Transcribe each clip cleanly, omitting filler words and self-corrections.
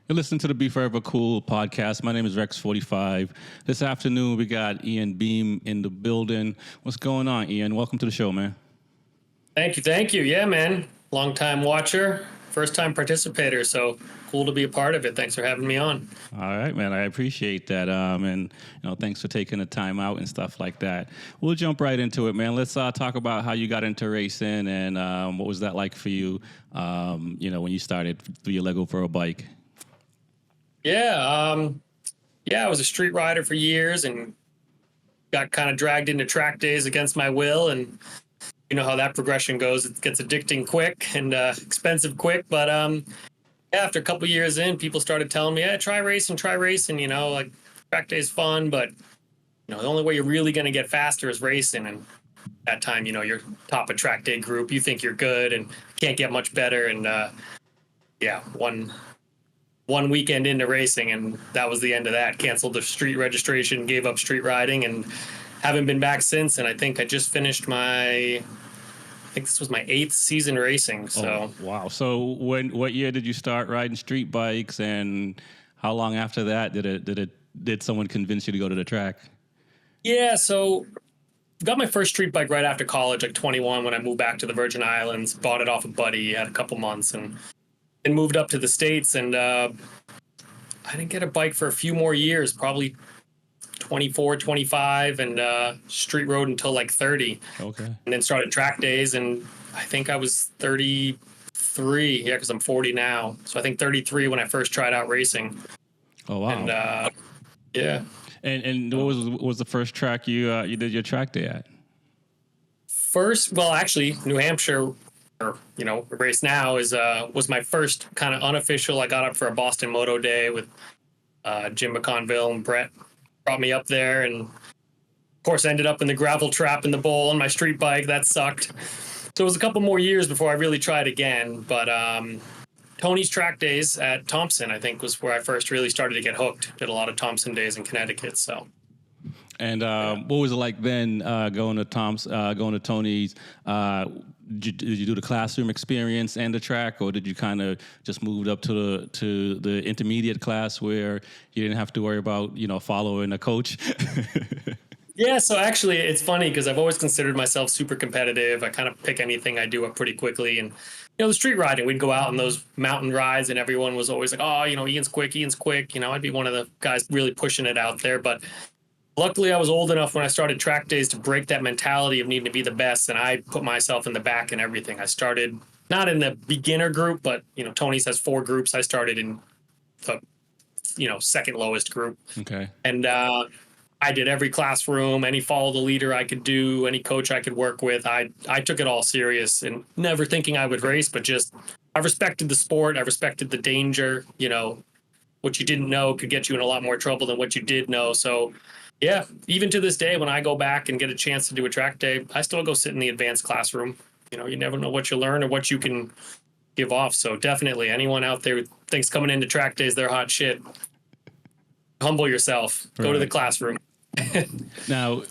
You're listening to the B4evaKool Podcast. My name is Fortyfive. This afternoon, we got Ian Beam in the building. What's going on, Ian? Welcome to the show, man. Thank you. Yeah, man. Long time watcher, first time participator. So cool to be a part of it. Thanks for having me on. All right, man. I appreciate that. And thanks for taking the time out and stuff like that. We'll jump right into it, man. Let's talk about how you got into racing and what was that like for you, when you started through your Lego for a bike. Yeah, I was a street rider for years and got kind of dragged into track days against my will. And you know how that progression goes. It gets addicting quick and expensive quick. But after a couple of years in, people started telling me, try racing. Like track day's fun, but the only way you're really going to get faster is racing. And that time, you're top of track day group. You think you're good and can't get much better. And one weekend into racing, and that was the end of that. Canceled the street registration, gave up street riding, and haven't been back since. And I think I just finished this was my 8th season racing. So wow. So what year did you start riding street bikes, and how long after that did someone convince you to go to the track? Yeah, so got my first street bike right after college, like 21, when I moved back to the Virgin Islands. Bought it off a buddy, had a couple months, and moved up to the States. And I didn't get a bike for a few more years, probably 24, 25, and street rode until like 30. Okay. And then started track days, and I think I was 33. Yeah, because I'm 40 now. So I think 33 when I first tried out racing. Oh wow. And yeah. And what was the first track you did your track day at? Actually, New Hampshire, race now was my first kind of unofficial. I got up for a Boston Moto Day with Jim McConville, and Brett brought me up there, and of course ended up in the gravel trap in the bowl on my street bike. That sucked. So it was a couple more years before I really tried again. But Tony's track days at Thompson, I think, was where I first really started to get hooked. Did a lot of Thompson days in Connecticut. So. And what was it like then going to Tony's? Did you do the classroom experience and the track, or did you kind of just move up to the intermediate class where you didn't have to worry about following a coach? Yeah, so actually it's funny because I've always considered myself super competitive. I kind of pick anything I do up pretty quickly. And the street riding, we'd go out on those mountain rides, and everyone was always like, "Oh, Ian's quick." I'd be one of the guys really pushing it out there, but luckily, I was old enough when I started track days to break that mentality of needing to be the best, and I put myself in the back and everything. I started not in the beginner group, but Tony's has 4 groups. I started in the second lowest group. Okay. And I did every classroom, any follow the leader I could do, any coach I could work with. I took it all serious, and never thinking I would race, but just I respected the sport. I respected the danger. What you didn't know could get you in a lot more trouble than what you did know. So yeah, even to this day, when I go back and get a chance to do a track day, I still go sit in the advanced classroom. You never know what you learn or what you can give off. So definitely, anyone out there who thinks coming into track days, they're hot shit, humble yourself. Right. Go to the classroom. Now,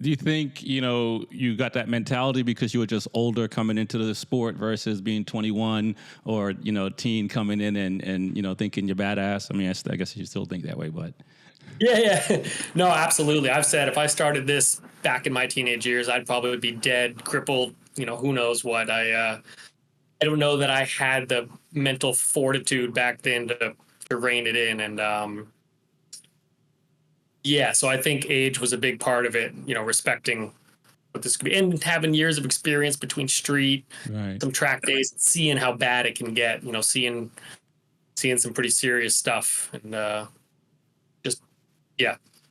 do you think, you got that mentality because you were just older coming into the sport versus being 21 or, teen coming in and thinking you're badass? I mean, I guess you still think that way, but... Yeah. No, absolutely. I've said if I started this back in my teenage years, I'd probably be dead, crippled, who knows what. I don't know that I had the mental fortitude back then to rein it in. And so I think age was a big part of it, respecting what this could be, and having years of experience between street, right, some track days, seeing how bad it can get, seeing some pretty serious stuff. And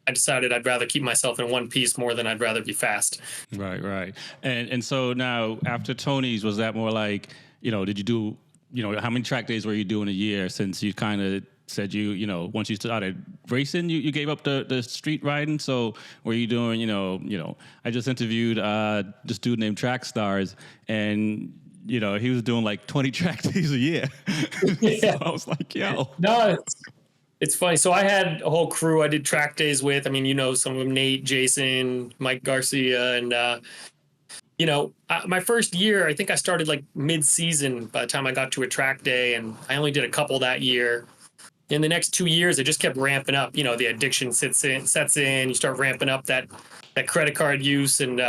I decided I'd rather keep myself in one piece more than I'd rather be fast. Right. And so now after Tony's, was that more like, did you do, how many track days were you doing a year, since you kind of said once you started racing, you gave up the street riding? So were you doing, I just interviewed this dude named Track Stars, and he was doing like 20 track days a year. Yeah. So I was like, yo. No, it's funny. So I had a whole crew I did track days with. I mean, some of them, Nate, Jason, Mike Garcia, and my first year, I think I started like mid-season by the time I got to a track day, and I only did a couple that year. In the next 2 years, it just kept ramping up. The addiction sets in. You start ramping up that credit card use and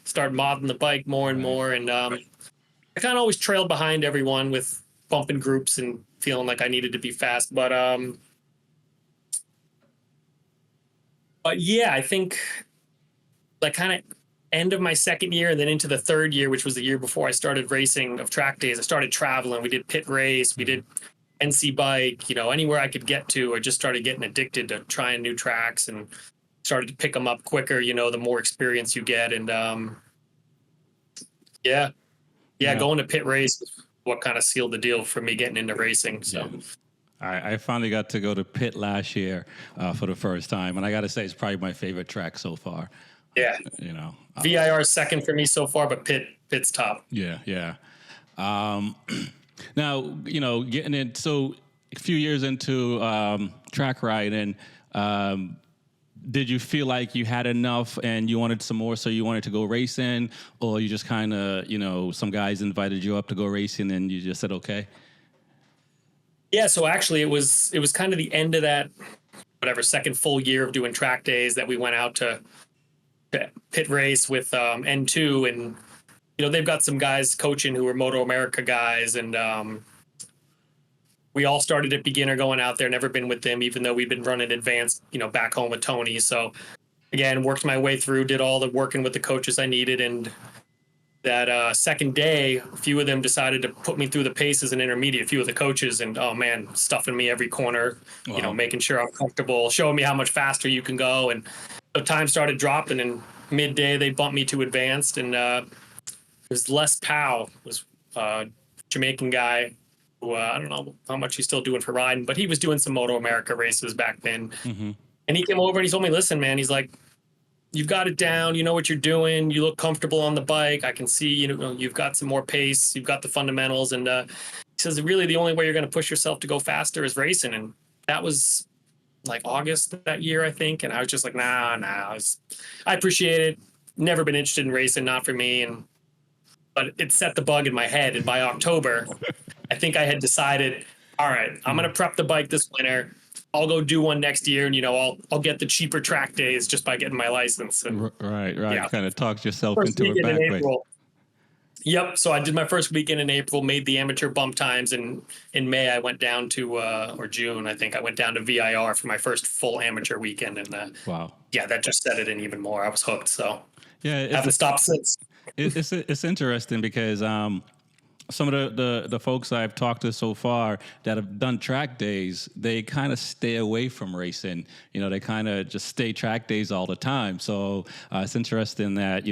start modding the bike more and more. And I kind of always trailed behind everyone with bumping groups and feeling like I needed to be fast. But yeah, I think like kind of end of my second year and then into the third year, which was the year before I started racing of track days, I started traveling. We did pit race. We did NC bike, anywhere I could get to. I just started getting addicted to trying new tracks and started to pick them up quicker, the more experience you get. And going to pit race is what kind of sealed the deal for me getting into racing. So I finally got to go to pit last year for the first time. And I got to say, it's probably my favorite track so far. Yeah. VIR is second for me so far, but pit's top. Yeah. Now, getting in, so a few years into track riding, did you feel like you had enough and you wanted some more, so you wanted to go racing, or you just kind of, some guys invited you up to go racing and you just said, okay? Yeah, so actually it was kind of the end of that, second full year of doing track days that we went out to pit race with N2, and they've got some guys coaching who are Moto America guys, and we all started at beginner going out there, never been with them, even though we've been running advanced, back home with Tony. So again, worked my way through, did all the working with the coaches I needed. And that second day, a few of them decided to put me through the paces and intermediate, a few of the coaches, and oh man, stuffing me every corner, wow. Making sure I'm comfortable, showing me how much faster you can go. And the time started dropping, and midday they bumped me to advanced, and it was Les Powell, was a Jamaican guy who I don't know how much he's still doing for riding, but he was doing some Moto America races back then. Mm-hmm. And he came over and he told me, listen, man, he's like, you've got it down. You know what you're doing. You look comfortable on the bike. I can see, you've got some more pace. You've got the fundamentals. And he says, really, the only way you're going to push yourself to go faster is racing. And that was like August that year, I think. And I was just like, nah. I appreciate it. Never been interested in racing, not for me. But it set the bug in my head. And by October, I think I had decided, all right, I'm going to prep the bike this winter. I'll go do one next year, and I'll get the cheaper track days just by getting my license. And, right. Yeah. Kind of talked yourself first into it back way. Yep. So I did my first weekend in April, made the amateur bump times, and in May I went down to or June, I think I went down to VIR for my first full amateur weekend, and wow, yeah, that just set it in even more. I was hooked. So yeah, haven't stopped since. It's interesting because some of the folks I've talked to so far that have done track days, they kind of stay away from racing. They kind of just stay track days all the time. So it's interesting that,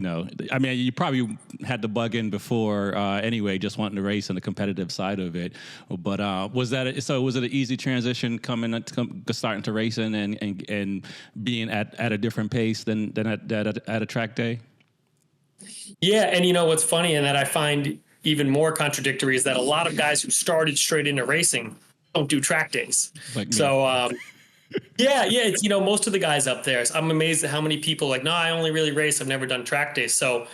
I mean, you probably had the bug in before anyway, just wanting to race on the competitive side of it. But was it an easy transition starting to racing and being at a different pace than at a track day? Yeah. And what's funny, and that I find even more contradictory, is that a lot of guys who started straight into racing don't do track days. Like me. So, yeah, it's, most of the guys up there, I'm amazed at how many people like, no, I only really race. I've never done track days. So,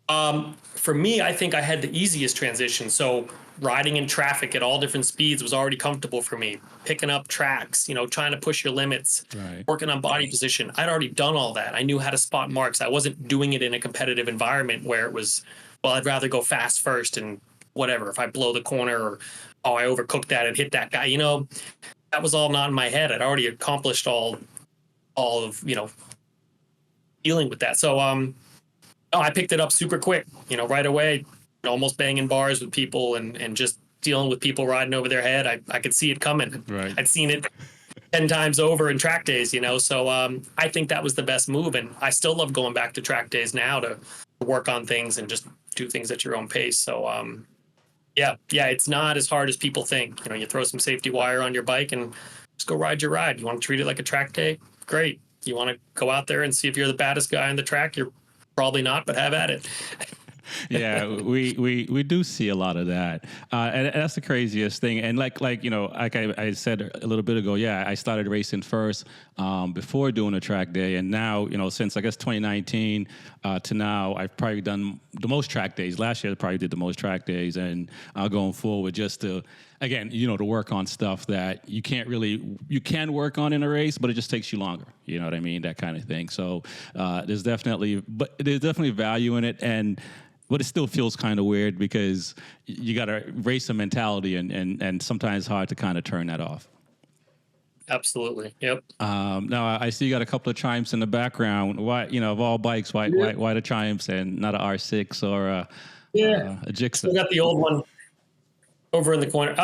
for me, I think I had the easiest transition. So riding in traffic at all different speeds was already comfortable for me. Picking up tracks, trying to push your limits, right. Working on body position. I'd already done all that. I knew how to spot marks. I wasn't doing it in a competitive environment where it was, well, I'd rather go fast first and whatever. If I blow the corner, or, I overcooked that and hit that guy, that was all not in my head. I'd already accomplished all of, dealing with that. So, I picked it up super quick, right away, almost banging bars with people and just dealing with people riding over their head. I could see it coming. Right. I'd seen it 10 times over in track days, So I think that was the best move. And I still love going back to track days now to work on things and just do things at your own pace. So, yeah, it's not as hard as people think. You throw some safety wire on your bike and just go ride your ride. You want to treat it like a track day? Great. You want to go out there and see if you're the baddest guy on the track? You're probably not, but have at it. Yeah, we do see a lot of that, and that's the craziest thing. And like like I said a little bit ago, yeah, I started racing first before doing a track day, and now since I guess 2019 to now, I've probably done the most track days. Last year, I probably did the most track days, and going forward, just to again, to work on stuff that you can work on in a race, but it just takes you longer. You know what I mean? That kind of thing. So there's definitely value in it, but it still feels kind of weird because you got to race a mentality, and sometimes it's hard to kind of turn that off. Absolutely. Yep. Now I see you got a couple of Triumphs in the background. Why, of all bikes, why the Triumphs and not an R6 or a Gixxer? We got the old one over in the corner.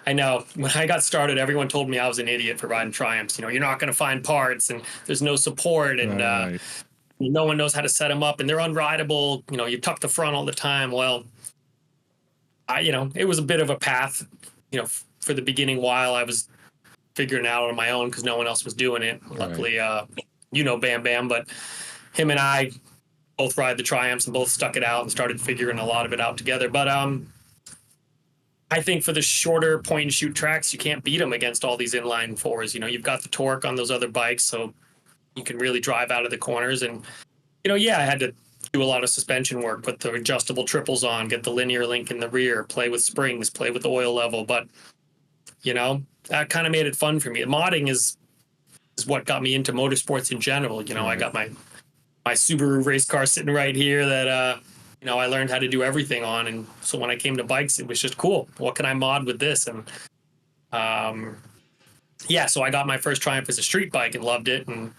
I know when I got started, everyone told me I was an idiot for riding Triumphs. You're not going to find parts, and there's no support, and Right. no one knows how to set them up, and they're unrideable. You tuck the front all the time. Well, it was a bit of a path, for the beginning while I was figuring it out on my own because no one else was doing it. Right. Luckily, Bam Bam, but him and I both ride the Triumphs and both stuck it out and started figuring a lot of it out together. But I think for the shorter point and shoot tracks, you can't beat them against all these inline fours. You've got the torque on those other bikes, so you can really drive out of the corners. And, I had to do a lot of suspension work, put the adjustable triples on, get the linear link in the rear, play with springs, play with oil level. But, that kind of made it fun for me. Modding is what got me into motorsports in general. I got my Subaru race car sitting right here that, I learned how to do everything on. And so when I came to bikes, it was just cool. What can I mod with this? And so I got my first Triumph as a street bike and loved it and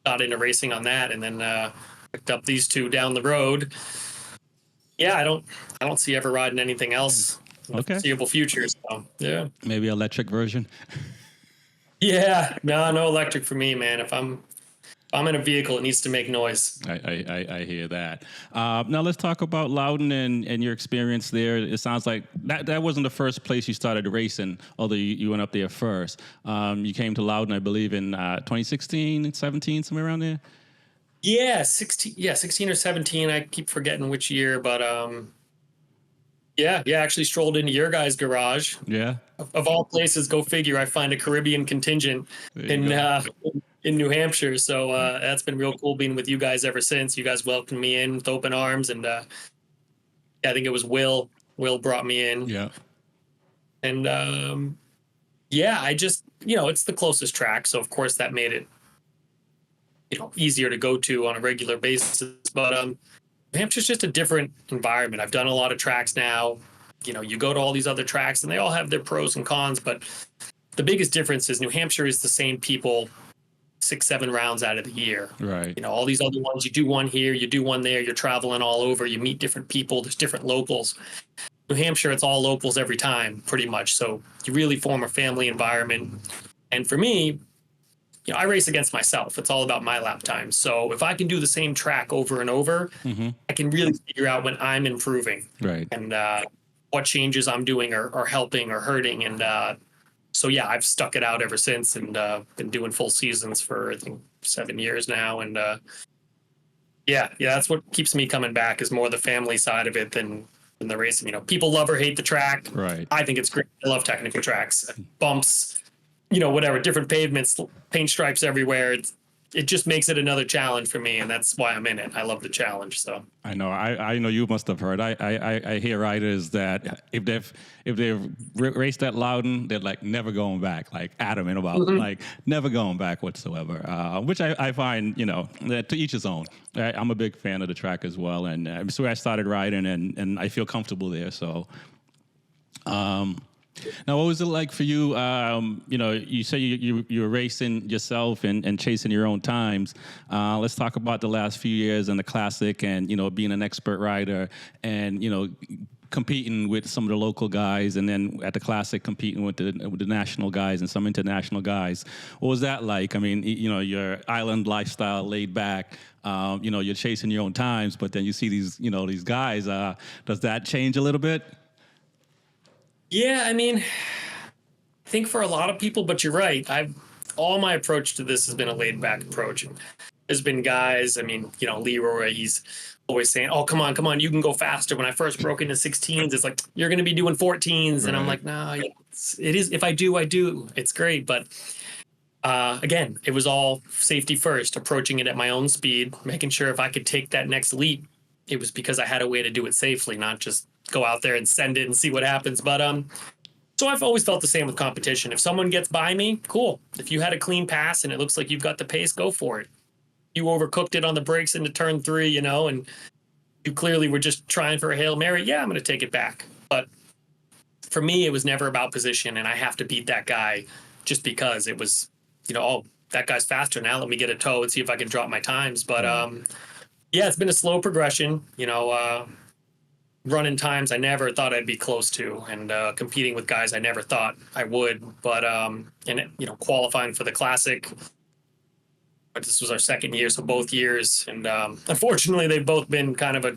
got into racing on that. And then picked up these two down the road. Yeah, I don't see ever riding anything else in the foreseeable future. So yeah. Maybe electric version. Yeah, no electric for me, man. If I'm in a vehicle, it needs to make noise. I hear that. Now let's talk about Loudon and your experience there. It sounds like that wasn't the first place you started racing, although you went up there first. You came to Loudon, I believe, in 2016, 17, somewhere around there. Yeah, 16 or 17. I keep forgetting which year, but actually strolled into your guys' garage. Yeah. Of all places, go figure. I find a Caribbean contingent in New Hampshire. So that's been real cool being with you guys ever since. You guys welcomed me in with open arms, and I think it was Will. Will brought me in. Yeah. And I just it's the closest track, so of course that made it easier to go to on a regular basis. But New Hampshire's just a different environment. I've done a lot of tracks now. You go to all these other tracks, and they all have their pros and cons. But the biggest difference is New Hampshire is the same people 6-7 rounds out of the year. Right. All these other ones, you do one here, you do one there, you're traveling all over, you meet different people, there's different locals. New Hampshire, it's all locals every time, pretty much. So you really form a family environment. And for me, I race against myself. It's all about my lap time. So if I can do the same track over and over, I can really figure out when I'm improving. Right. And what changes I'm doing are helping or hurting. And I've stuck it out ever since, and been doing full seasons for I think 7 years now. And that's what keeps me coming back, is more the family side of it than the racing. People love or hate the track. Right. I think it's great. I love technical tracks, bumps, whatever, different pavements, paint stripes everywhere. It just makes it another challenge for me, and that's why I'm in it. I love the challenge. So I know. I know you must have heard. I hear riders that if they've raced at Loudon, they're like never going back, like adamant about like never going back whatsoever. Which I find that to each his own. I'm a big fan of the track as well, and it's where I started riding, and I feel comfortable there. So. Now, what was it like for you? You say you were racing yourself and chasing your own times. Let's talk about the last few years and the Classic, and being an expert rider, and competing with some of the local guys, and then at the Classic competing with the national guys and some international guys. What was that like? I mean, your island lifestyle, laid back. You're chasing your own times, but then you see these guys. Does that change a little bit? Yeah, I mean, I think for a lot of people, but you're right. All my approach to this has been a laid back approach. There's been guys, I mean, Leroy, he's always saying, oh, come on, you can go faster. When I first broke into 16s, it's like, you're going to be doing 14s. And I'm like, no, it is. If I do, I do. It's great. But again, it was all safety first, approaching it at my own speed, making sure if I could take that next leap, it was because I had a way to do it safely, not just go out there and send it and see what happens. But so I've always felt the same with competition. If someone gets by me, cool. If you had a clean pass and it looks like you've got the pace, go for it. You overcooked it on the brakes into turn 3, and you clearly were just trying for a Hail Mary. Yeah, I'm going to take it back. But for me, it was never about position, and I have to beat that guy just because it was, oh, that guy's faster now. Let me get a toe and see if I can drop my times. But yeah, it's been a slow progression. Running times I never thought I'd be close to, and competing with guys I never thought I would. But qualifying for the Classic. But this was our second year, so both years. And unfortunately, they've both been kind of a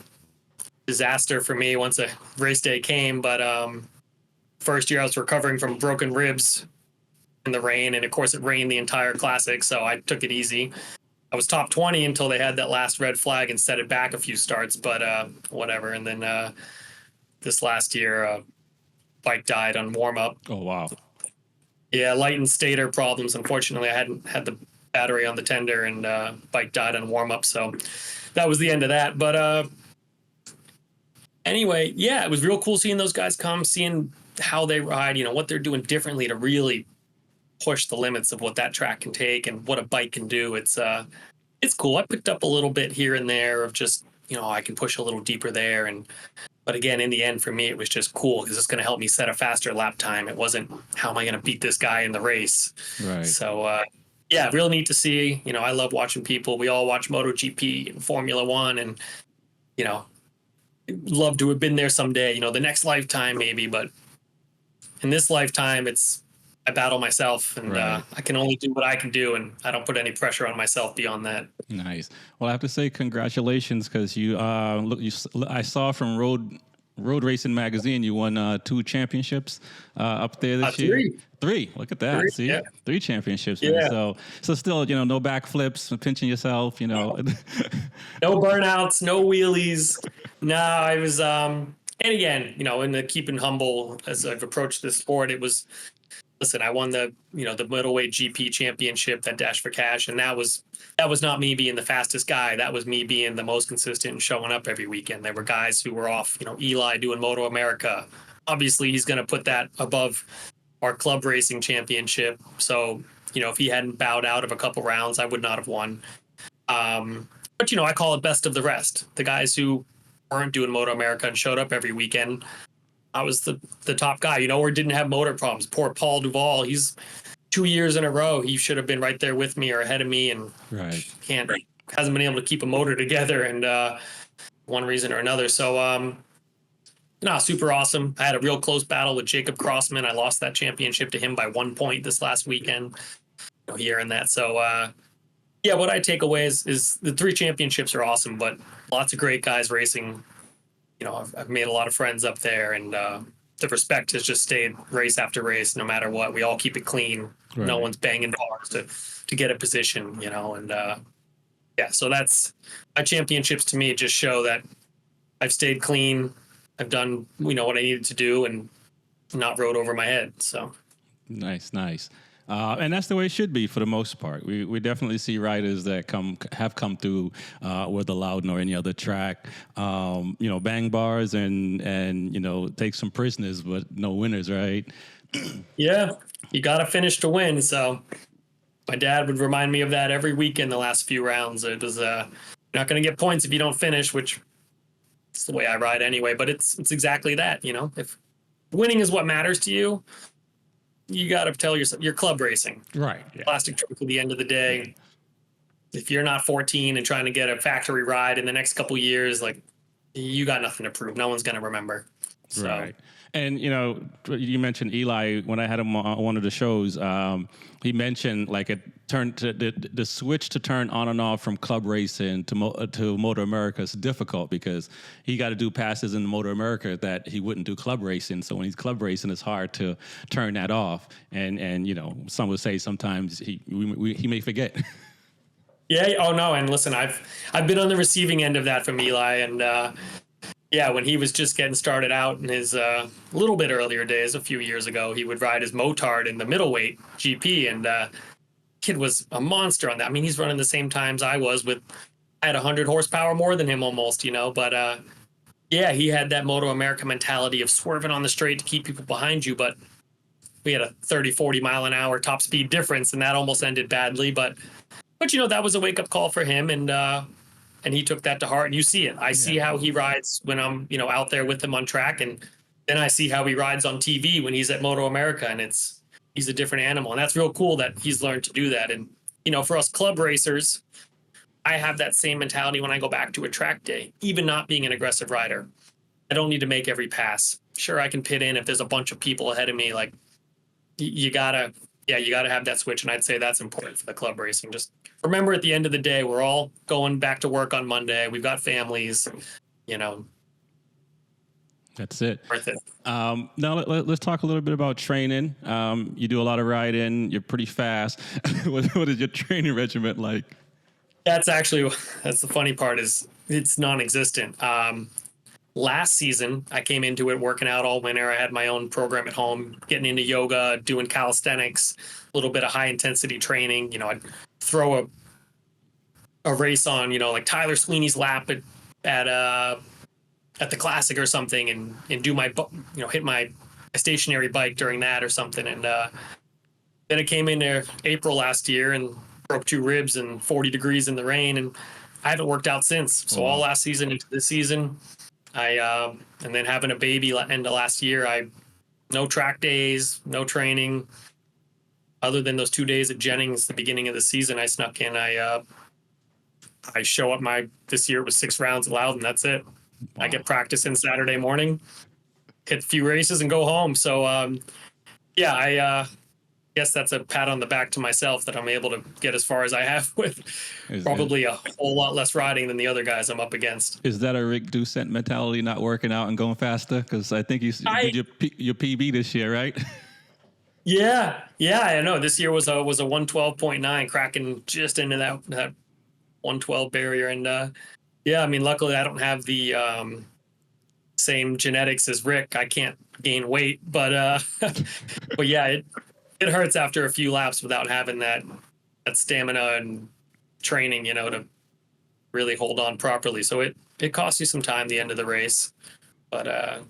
disaster for me once a race day came. But first year I was recovering from broken ribs in the rain. And of course, it rained the entire Classic, so I took it easy. I was top 20 until they had that last red flag and set it back a few starts, but whatever. And then this last year, bike died on warm-up. Oh, wow. Yeah, light and stator problems. Unfortunately, I hadn't had the battery on the tender, and bike died on warm-up, so that was the end of that. But anyway, yeah, it was real cool seeing those guys come, seeing how they ride, what they're doing differently to really push the limits of what that track can take and what a bike can do. It's cool. I picked up a little bit here and there of just, I can push a little deeper there. But again, in the end, for me, it was just cool because it's going to help me set a faster lap time. It wasn't, how am I going to beat this guy in the race? Right. So, yeah, real neat to see. I love watching people. We all watch MotoGP and Formula One, and, love to have been there someday, the next lifetime maybe. But in this lifetime, I battle myself, and right. I can only do what I can do, and I don't put any pressure on myself beyond that. Nice. Well, I have to say congratulations, because I saw from Road Racing Magazine, you won 2 championships up there this year. 3. Look at that. 3, see, yeah. 3 championships. Yeah. Man. So still, no backflips, pinching yourself. No burnouts, no wheelies. No, I was. And again, in the keeping humble as I've approached this sport, it was. Listen, I won the middleweight GP championship, that Dash for Cash, and that was not me being the fastest guy. That was me being the most consistent and showing up every weekend. There were guys who were off, Eli doing Moto America. Obviously, he's going to put that above our club racing championship. So, if he hadn't bowed out of a couple rounds, I would not have won. But, I call it best of the rest. The guys who weren't doing Moto America and showed up every weekend, I was the top guy, or didn't have motor problems. Poor Paul Duvall, he's 2 years in a row. He should have been right there with me or ahead of me, and hasn't been able to keep a motor together, and one reason or another. So, super awesome. I had a real close battle with Jacob Crossman. I lost that championship to him by 1 point this last weekend. Here and that. So, yeah, what I take away is the 3 championships are awesome, but lots of great guys racing. I've made a lot of friends up there, and the respect has just stayed race after race, no matter what. We all keep it clean. Right. No one's banging bars to get a position, and yeah, so that's my championships to me just show that I've stayed clean. I've done, what I needed to do and not rode over my head. So nice. And that's the way it should be for the most part. We definitely see riders that have come through with the Loudon or any other track, bang bars and take some prisoners, but no winners, right? Yeah, you got to finish to win. So my dad would remind me of that every weekend the last few rounds. It was you're not going to get points if you don't finish, which is the way I ride anyway. But it's exactly that. If winning is what matters to you, you got to tell yourself you're club racing. Right. Yeah. Plastic truck at the end of the day. If you're not 14 and trying to get a factory ride in the next couple of years, you got nothing to prove. No one's going to remember. So. Right. And, you mentioned Eli. When I had him on one of the shows, he mentioned the switch to turn on and off from club racing to Motor America is difficult because he got to do passes in Motor America that he wouldn't do club racing. So when he's club racing, it's hard to turn that off. And some would say sometimes he may forget. Yeah. Oh no. And listen, I've been on the receiving end of that from Eli, and yeah, when he was just getting started out in his little bit earlier days, a few years ago, he would ride his motard in the middleweight GP, and kid was a monster on that. I mean, he's running the same times I was with. I had 100 horsepower more than him almost, but yeah, he had that Moto America mentality of swerving on the straight to keep people behind you, but we had a 30, 40 mile an hour top speed difference, and that almost ended badly. But that was a wake up call for him, and he took that to heart. And you see it. I see how he rides when I'm out there with him on track, and then I see how he rides on TV when he's at Moto America, and he's a different animal, and that's real cool that he's learned to do that. And for us club racers, I have that same mentality when I go back to a track day, even not being an aggressive rider. I don't need to make every pass. Sure, I can pit in if there's a bunch of people ahead of me. Like you gotta have that switch. And I'd say that's important for the club racing. Just remember, at the end of the day, we're all going back to work on Monday. We've got families, That's it. Worth it. Now let's talk a little bit about training. You do a lot of riding. You're pretty fast. What is your training regimen like? That's the funny part, is it's non-existent. Last season, I came into it working out all winter. I had my own program at home, getting into yoga, doing calisthenics, a little bit of high intensity training. I'd throw a race on, like Tyler Sweeney's lap at the classic or something, and do my, hit my stationary bike during that or something. And then I came in there April last year and broke 2 ribs and 40 degrees in the rain, and I haven't worked out since. So all last season into this season, and then having a baby end of last year, no track days, no training, other than those 2 days at Jennings, the beginning of the season. I snuck in. I show up this year it was 6 rounds allowed, and that's it. Wow. I get practice in Saturday morning, hit a few races, and go home. So I guess that's a pat on the back to myself that I'm able to get as far as I have with probably a whole lot less riding than the other guys I'm up against. Is that a Rick Doucette mentality, not working out and going faster? Because I think you did your PB this year, right? Yeah, I know. This year was a 112.9, cracking just into that 112 barrier. And I mean, luckily I don't have the same genetics as Rick. I can't gain weight, but yeah, it hurts after a few laps without having that stamina and training, to really hold on properly. So it costs you some time at the end of the race, but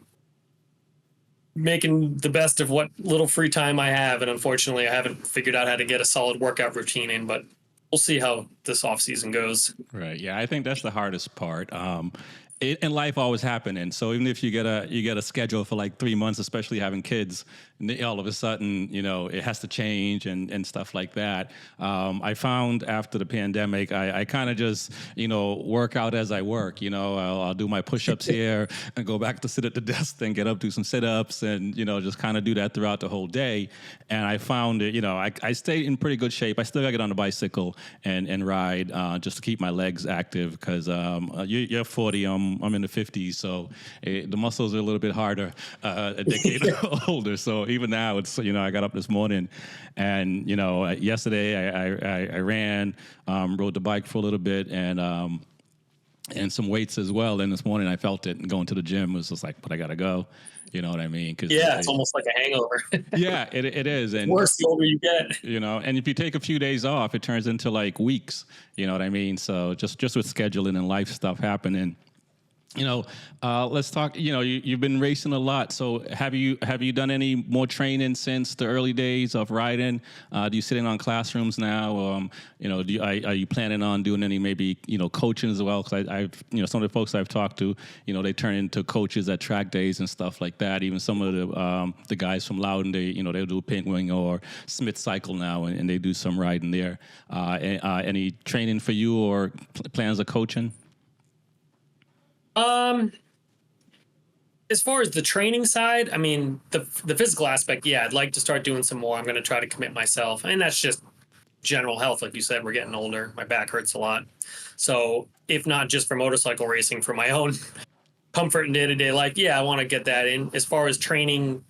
making the best of what little free time I have. And unfortunately, I haven't figured out how to get a solid workout routine in, but we'll see how this off season goes. Right. Yeah, I think that's the hardest part. And life always happening. So even if you get a schedule for like 3 months, especially having kids, and all of a sudden, it has to change and stuff like that. I found after the pandemic, I kind of just, work out as I work. I'll do my push-ups here and go back to sit at the desk, then get up, do some sit-ups, and, just kind of do that throughout the whole day. And I found it, I stayed in pretty good shape. I still got to get on the bicycle and ride just to keep my legs active, because you're 40, I'm in the 50s, so the muscles are a little bit harder a decade older. So even now, it's I got up this morning, and yesterday I ran, rode the bike for a little bit, and some weights as well. And this morning I felt it, and going to the gym was just like, but I gotta go. You know what I mean? Cause it's almost like a hangover. Yeah, it is. And worse the older you get. And if you take a few days off, it turns into like weeks. You know what I mean? So just with scheduling and life stuff happening. Let's talk. You've been racing a lot. So have you done any more training since the early days of riding? Do you sit in on classrooms now? Are you planning on doing any maybe coaching as well? Because I've some of the folks I've talked to, they turn into coaches at track days and stuff like that. Even some of the guys from Loudon, they'll do Pink Wing or Smith Cycle now, and they do some riding there. Any training for you or plans of coaching? As far as the training side, I mean, the physical aspect, yeah, I'd like to start doing some more. I'm going to try to commit myself. And that's just general health. Like you said, we're getting older. My back hurts a lot. So if not just for motorcycle racing, for my own comfort in day-to-day life, yeah, I want to get that in. As far as training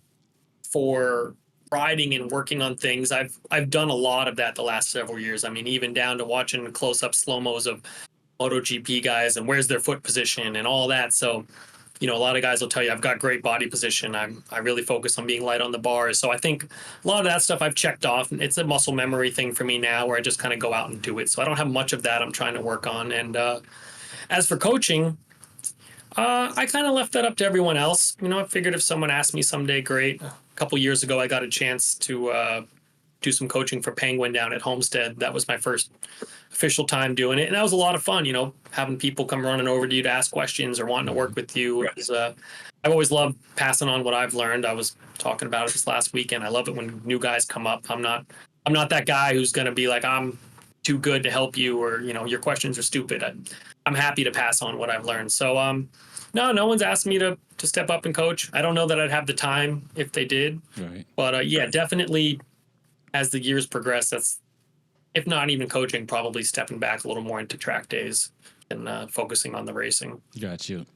for riding and working on things. I've done a lot of that the last several years. I mean, even down to watching close-up slow-mos of MotoGP guys and where's their foot position and all that. So, a lot of guys will tell you I've got great body position. I really focus on being light on the bars. So I think a lot of that stuff I've checked off. It's a muscle memory thing for me now where I just kind of go out and do it. So I don't have much of that I'm trying to work on. And as for coaching, I kind of left that up to everyone else. I figured if someone asked me someday, great. A couple years ago, I got a chance to do some coaching for Penguin down at Homestead. That was my first official time doing it. And that was a lot of fun, having people come running over to you to ask questions or wanting to work with you. I've always loved passing on what I've learned. I was talking about it this last weekend. I love it when new guys come up. I'm not that guy who's going to be like, I'm too good to help you or, your questions are stupid. I'm happy to pass on what I've learned. So, no one's asked me to step up and coach. I don't know that I'd have the time if they did. Right. But yeah, definitely as the years progress, that's, if not even coaching, probably stepping back a little more into track days and focusing on the racing. Got you.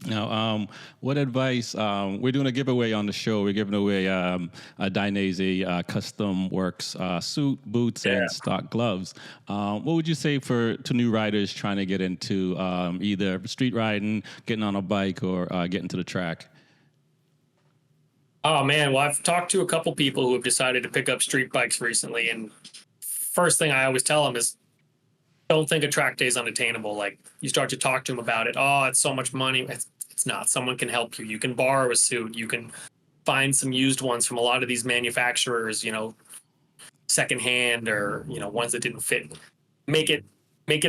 Now, what advice? We're doing a giveaway on the show. We're giving away a Dainese Custom Works suit, boots, and stock gloves. What would you say to new riders trying to get into either street riding, getting on a bike, or getting to the track? Oh, man. Well, I've talked to a couple people who have decided to pick up street bikes recently. And first thing I always tell them is don't think a track day is unattainable. Like you start to talk to them about it. Oh, it's so much money. It's not. Someone can help you. You can borrow a suit. You can find some used ones from a lot of these manufacturers, secondhand or, ones that didn't fit. Make it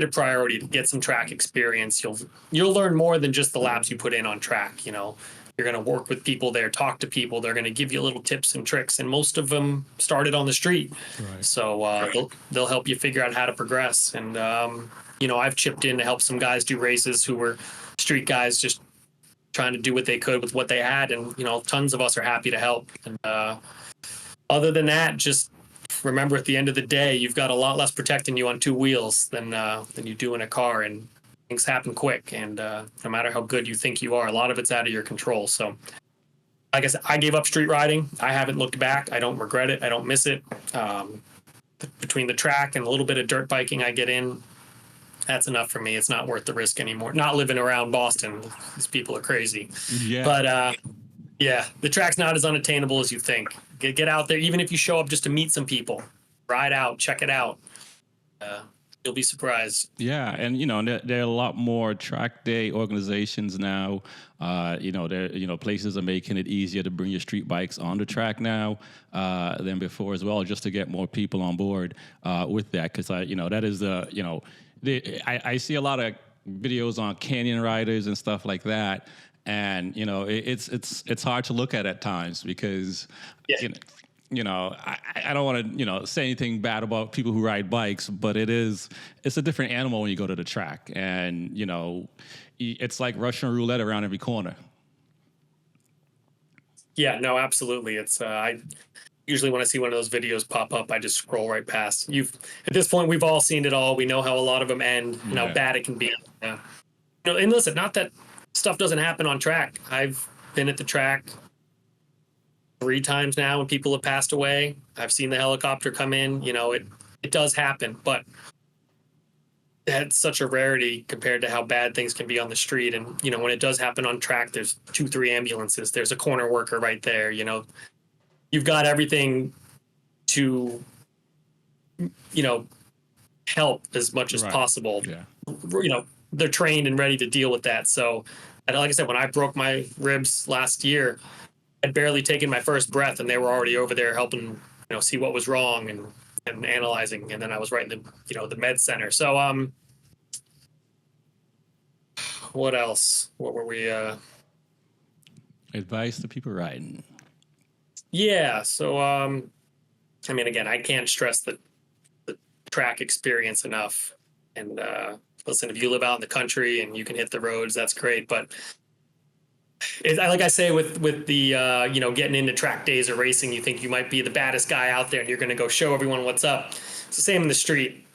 a priority to get some track experience. You'll learn more than just the laps you put in on track, You're going to work with people there, talk to people. They're going to give you little tips and tricks. And most of them started on the street. Right. So they'll help you figure out how to progress. And, I've chipped in to help some guys do races who were street guys just trying to do what they could with what they had. And, tons of us are happy to help. And other than that, just remember at the end of the day, you've got a lot less protecting you on two wheels than you do in a car. And things happen quick, and no matter how good you think you are, a lot of it's out of your control. So, like I said, I gave up street riding. I haven't looked back. I don't regret it. I don't miss it. Between the track and a little bit of dirt biking I get in, that's enough for me. It's not worth the risk anymore. Not living around Boston. These people are crazy. Yeah. But, the track's not as unattainable as you think. Get out there, even if you show up just to meet some people. Ride out, check it out. You'll be surprised. Yeah, and there are a lot more track day organizations now. Places are making it easier to bring your street bikes on the track now than before as well, just to get more people on board with that. Because that is I see a lot of videos on canyon riders and stuff like that, and it's hard to look at times because. Yeah. I don't want to, say anything bad about people who ride bikes, but it's a different animal when you go to the track. And, it's like Russian roulette around every corner. Yeah, no, absolutely. It's, I usually when I see one of those videos pop up, I just scroll right past. At this point, we've all seen it all. We know how a lot of them end and how bad it can be. And listen, not that stuff doesn't happen on track. I've been at the track 3 times now when people have passed away. I've seen the helicopter come in. It does happen, but that's such a rarity compared to how bad things can be on the street. And, when it does happen on track, there's 2-3 ambulances. There's a corner worker right there. You've got everything to, help as much as possible. Yeah. They're trained and ready to deal with that. So, and like I said, when I broke my ribs last year, I'd barely taken my first breath and they were already over there helping, see what was wrong and analyzing. And then I was right in the med center. So, what else? What were we, advice to people riding. Yeah. So, again, I can't stress the track experience enough. And, listen, if you live out in the country and you can hit the roads, that's great. But like I say, with the getting into track days or racing, you think you might be the baddest guy out there and you're going to go show everyone what's up. It's the same in the street.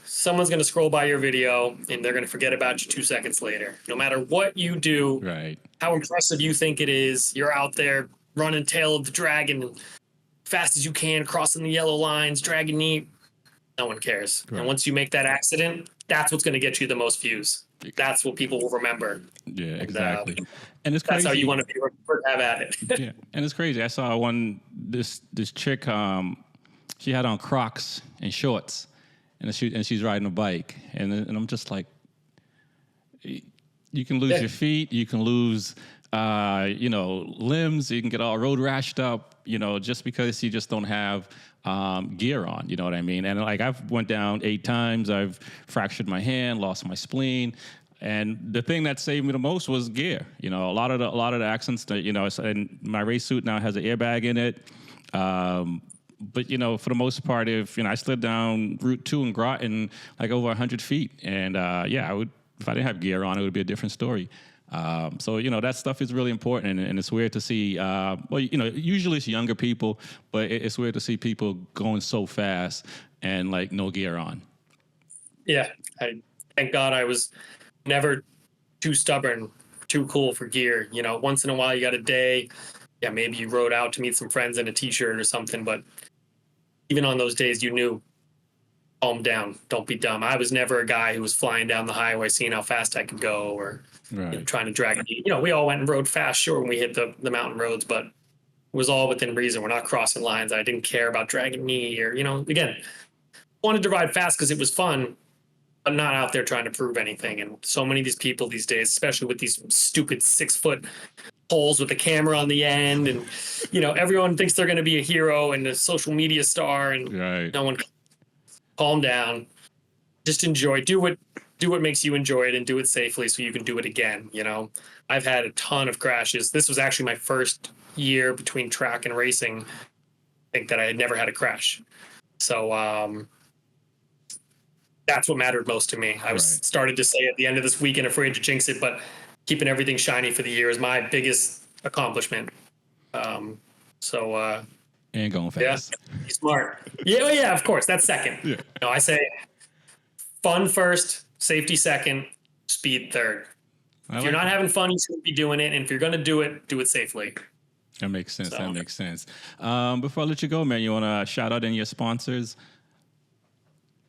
Someone's going to scroll by your video and they're going to forget about you 2 seconds later. No matter what you do, right? How impressive you think it is, you're out there running tail of the dragon. fast as you can, crossing the yellow lines, dragging knee. No one cares. Right. And once you make that accident, that's what's going to get you the most views. That's what people will remember. Yeah, exactly. And it's crazy. That's how you want to be, have at it. Yeah, and it's crazy. I saw this chick. She had on Crocs and shorts, and she's riding a bike, and I'm just like, you can lose your feet, you can lose, limbs, you can get all road rashed up, just because you just don't have gear on. You know what I mean? And like I've went down 8 times. I've fractured my hand, lost my spleen. And the thing that saved me the most was gear. A lot of the accidents that, and my race suit now has an airbag in it. But, for the most part, if, I slid down Route 2 in Groton, like over 100 feet. And, I would, if I didn't have gear on, it would be a different story. So, that stuff is really important. And it's weird to see, usually it's younger people, but it's weird to see people going so fast and, like, no gear on. Yeah. Thank God I was never too stubborn, too cool for gear. Once in a while you got a day. Yeah, maybe you rode out to meet some friends in a t-shirt or something, but even on those days you knew, calm down, don't be dumb. I was never a guy who was flying down the highway seeing how fast I could go or trying to drag it. We all went and rode fast, sure, when we hit the mountain roads, but it was all within reason. We're not crossing lines. I didn't care about dragging knee or, again, wanted to ride fast because it was fun, but not out there trying to prove anything. And so many of these people these days, especially with these stupid 6-foot poles with the camera on the end, and everyone thinks they're going to be a hero and a social media star, and no one. Calm down, just enjoy. Do what makes you enjoy it, and do it safely so you can do it again. I've had a ton of crashes. This was actually my first year between track and racing. I think that I had never had a crash, so that's what mattered most to me. I was started to say at the end of this weekend, afraid to jinx it, but keeping everything shiny for the year is my biggest accomplishment. And going fast. Yeah, be smart. Yeah, of course. That's second. Yeah. I say fun first, safety second, speed third. If you're not having fun, you shouldn't be doing it. And if you're going to do it safely. That makes sense. That makes sense. Before I let you go, man, you want to shout out any of your sponsors?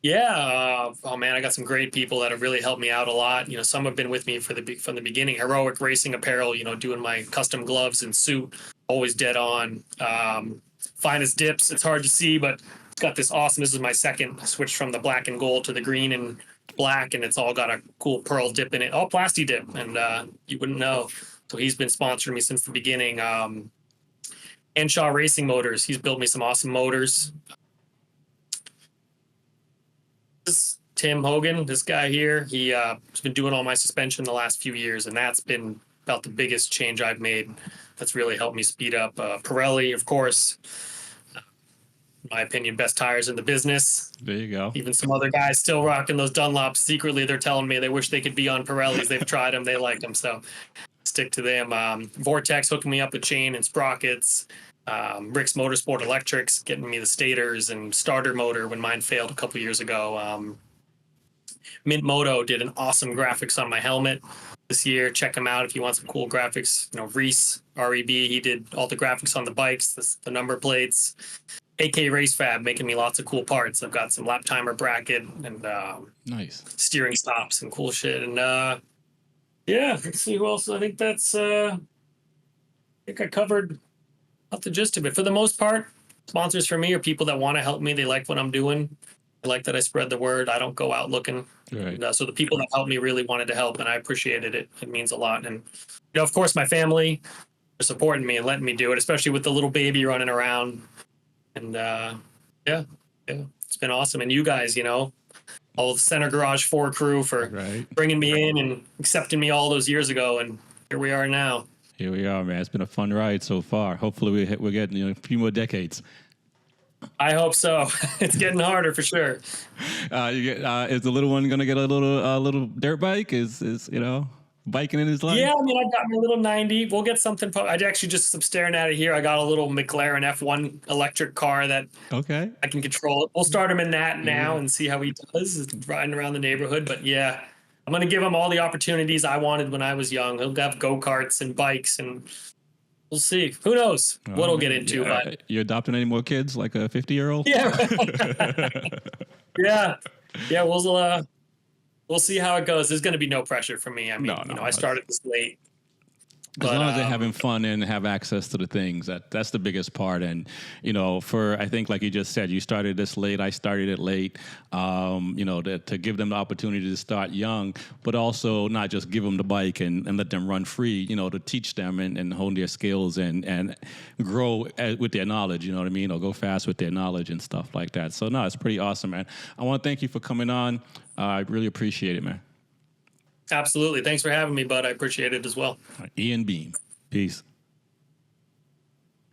Yeah. I got some great people that have really helped me out a lot. Some have been with me from the beginning. Heroic Racing Apparel, doing my custom gloves and suit, always dead on. Finest Dips, it's hard to see, but it's got this awesome, this is my second switch from the black and gold to the green and black, and it's all got a cool pearl dip in it, all plastic dip, and you wouldn't know. So he's been sponsoring me since the beginning. Henshaw Racing Motors, he's built me some awesome motors. This Tim Hogan, this guy here, he's been doing all my suspension the last few years, and that's been about the biggest change I've made. That's really helped me speed up. Pirelli, of course, in my opinion, best tires in the business. There you go. Even some other guys still rocking those Dunlops. Secretly, they're telling me they wish they could be on Pirellis. They've tried them. They like them. So stick to them. Vortex hooking me up with chain and sprockets. Rick's Motorsport Electrics getting me the stators and starter motor when mine failed a couple years ago. Mint Moto did an awesome graphics on my helmet this year. Check him out if you want some cool graphics. Reese, R-E-B, he did all the graphics on the bikes, the number plates. AK Race Fab making me lots of cool parts. I've got some lap timer bracket and nice steering stops and cool shit. And let's see who else. I think that's I think I covered up the gist of it. For the most part, sponsors for me are people that want to help me. They like what I'm doing. They like that I spread the word. I don't go out looking. Right. And, so the people that helped me really wanted to help, and I appreciated it. It means a lot. And, of course, my family are supporting me and letting me do it, especially with the little baby running around. And, it's been awesome. And you guys, all the Center Garage 4 crew for bringing me in and accepting me all those years ago. And here we are now. Here we are, man. It's been a fun ride so far. Hopefully we're getting a few more decades. I hope so. It's getting harder for sure. Is the little one gonna get a little dirt bike? Is biking in his life? Yeah, I got my little 90. We'll get something. I actually just staring at it here. I got a little McLaren F1 electric car that I can control. We'll start him in that now and see how he does riding around the neighborhood. But yeah, I'm gonna give him all the opportunities I wanted when I was young. He'll have go-karts and bikes and we'll see. Who knows what we'll get into? Yeah. But You adopting any more kids, like a 50-year-old? yeah, yeah. We'll see how it goes. There's going to be no pressure from me. I mean, I started this late. As long as they're having fun and have access to the things, that's the biggest part. And, I think, like you just said, you started this late, I started it late, to give them the opportunity to start young, but also not just give them the bike and let them run free, to teach them and hone their skills and grow with their knowledge, you know what I mean? Or go fast with their knowledge and stuff like that. So, no, it's pretty awesome, man. I want to thank you for coming on. I really appreciate it, man. Absolutely. Thanks for having me, bud. I appreciate it as well. Ian Beam. Peace.